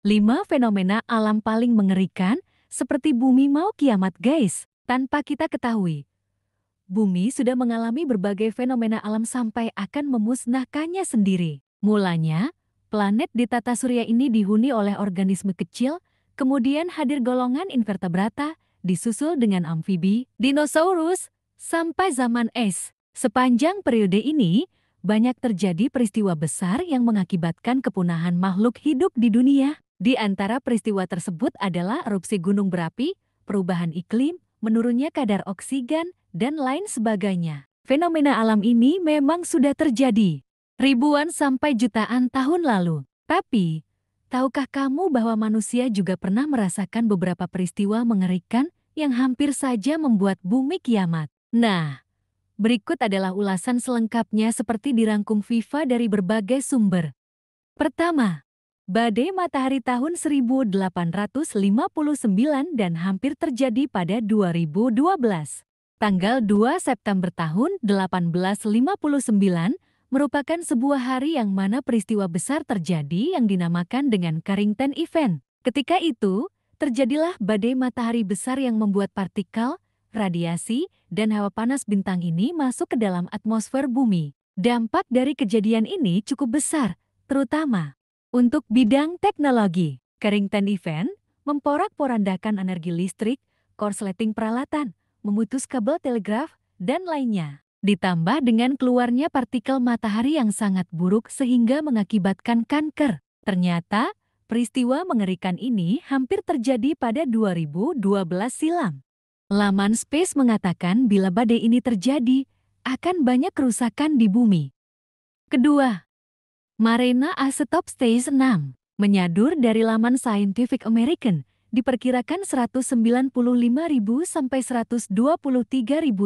5 fenomena alam paling mengerikan, seperti bumi mau kiamat guys. Tanpa kita ketahui, bumi sudah mengalami berbagai fenomena alam sampai akan memusnahkannya sendiri. Mulanya, planet di tata surya ini dihuni oleh organisme kecil, kemudian hadir golongan invertebrata, disusul dengan amfibi, dinosaurus, sampai zaman es. Sepanjang periode ini, banyak terjadi peristiwa besar yang mengakibatkan kepunahan makhluk hidup di dunia. Di antara peristiwa tersebut adalah erupsi gunung berapi, perubahan iklim, menurunnya kadar oksigen, dan lain sebagainya. Fenomena alam ini memang sudah terjadi ribuan sampai jutaan tahun lalu. Tapi, tahukah kamu bahwa manusia juga pernah merasakan beberapa peristiwa mengerikan yang hampir saja membuat bumi kiamat? Nah, berikut adalah ulasan selengkapnya seperti dirangkum Viva dari berbagai sumber. Pertama, badai matahari tahun 1859 dan hampir terjadi pada 2012. Tanggal 2 September tahun 1859 merupakan sebuah hari yang mana peristiwa besar terjadi yang dinamakan dengan Carrington Event. Ketika itu, terjadilah badai matahari besar yang membuat partikel, radiasi, dan hawa panas bintang ini masuk ke dalam atmosfer bumi. Dampak dari kejadian ini cukup besar, terutama untuk bidang teknologi. Carrington Event memporak-porandakan energi listrik, korsleting peralatan, memutus kabel telegraf, dan lainnya. Ditambah dengan keluarnya partikel matahari yang sangat buruk sehingga mengakibatkan kanker. Ternyata, peristiwa mengerikan ini hampir terjadi pada 2012 silam. Laman Space mengatakan bila badai ini terjadi, akan banyak kerusakan di bumi. Kedua, Marina Isotop Stage 6, menyadur dari laman Scientific American, diperkirakan 195.000 sampai 123.000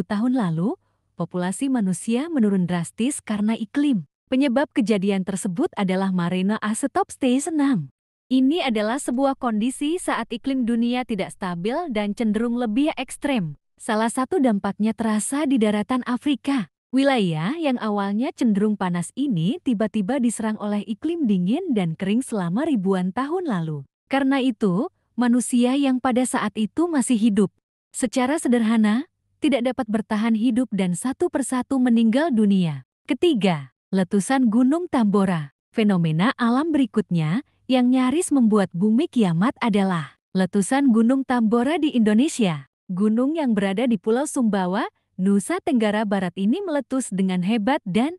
tahun lalu, populasi manusia menurun drastis karena iklim. Penyebab kejadian tersebut adalah Marina Isotop Stage 6. Ini adalah sebuah kondisi saat iklim dunia tidak stabil dan cenderung lebih ekstrem. Salah satu dampaknya terasa di daratan Afrika. Wilayah yang awalnya cenderung panas ini tiba-tiba diserang oleh iklim dingin dan kering selama ribuan tahun lalu. Karena itu, manusia yang pada saat itu masih hidup, secara sederhana, tidak dapat bertahan hidup dan satu persatu meninggal dunia. Ketiga, letusan Gunung Tambora. Fenomena alam berikutnya yang nyaris membuat bumi kiamat adalah letusan Gunung Tambora di Indonesia. Gunung yang berada di Pulau Sumbawa, Nusa Tenggara Barat ini meletus dengan hebat dan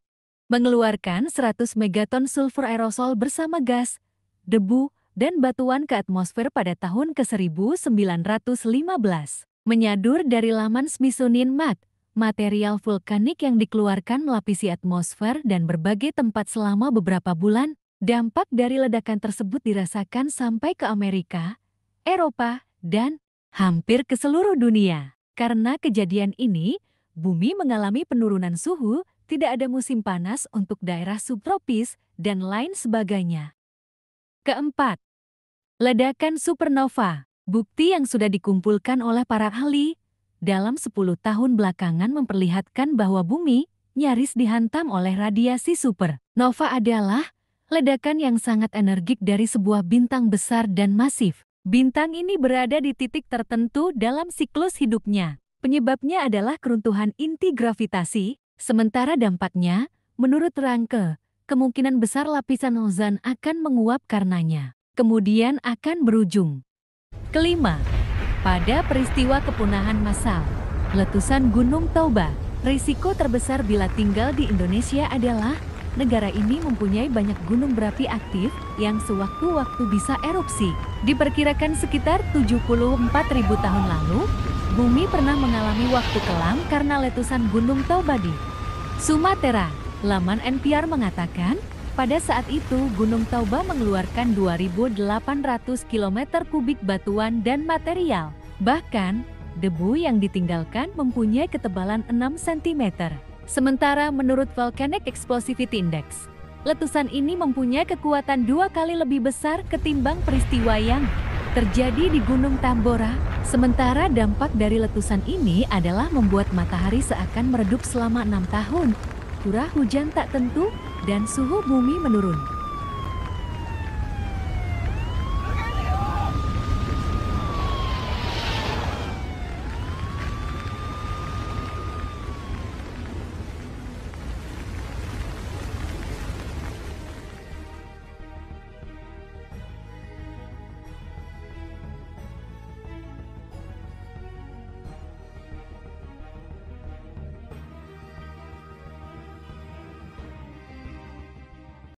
mengeluarkan 100 megaton sulfur aerosol bersama gas, debu, dan batuan ke atmosfer pada tahun ke-1915. Menyadur dari laman Smithsonian Mag, material vulkanik yang dikeluarkan melapisi atmosfer dan berbagai tempat selama beberapa bulan. Dampak dari ledakan tersebut dirasakan sampai ke Amerika, Eropa, dan hampir ke seluruh dunia. Karena kejadian ini, bumi mengalami penurunan suhu, tidak ada musim panas untuk daerah subtropis, dan lain sebagainya. Keempat, ledakan supernova. Bukti yang sudah dikumpulkan oleh para ahli dalam 10 tahun belakangan memperlihatkan bahwa bumi nyaris dihantam oleh radiasi supernova adalah ledakan yang sangat energik dari sebuah bintang besar dan masif. Bintang ini berada di titik tertentu dalam siklus hidupnya. Penyebabnya adalah keruntuhan inti gravitasi, sementara dampaknya, menurut Ranke, kemungkinan besar lapisan ozon akan menguap karenanya. Kemudian akan berujung. Kelima, pada peristiwa kepunahan massal, letusan Gunung Toba. Risiko terbesar bila tinggal di Indonesia adalah negara ini mempunyai banyak gunung berapi aktif yang sewaktu-waktu bisa erupsi. Diperkirakan sekitar 74.000 tahun lalu, bumi pernah mengalami waktu kelam karena letusan Gunung Toba di Sumatera. Laman NPR mengatakan, pada saat itu Gunung Toba mengeluarkan 2.800 km kubik batuan dan material. Bahkan, debu yang ditinggalkan mempunyai ketebalan 6 cm. Sementara menurut Volcanic Explosivity Index, letusan ini mempunyai kekuatan 2 kali lebih besar ketimbang peristiwa yang terjadi di Gunung Tambora. Sementara dampak dari letusan ini adalah membuat matahari seakan meredup selama 6 tahun, curah hujan tak tentu, dan suhu bumi menurun.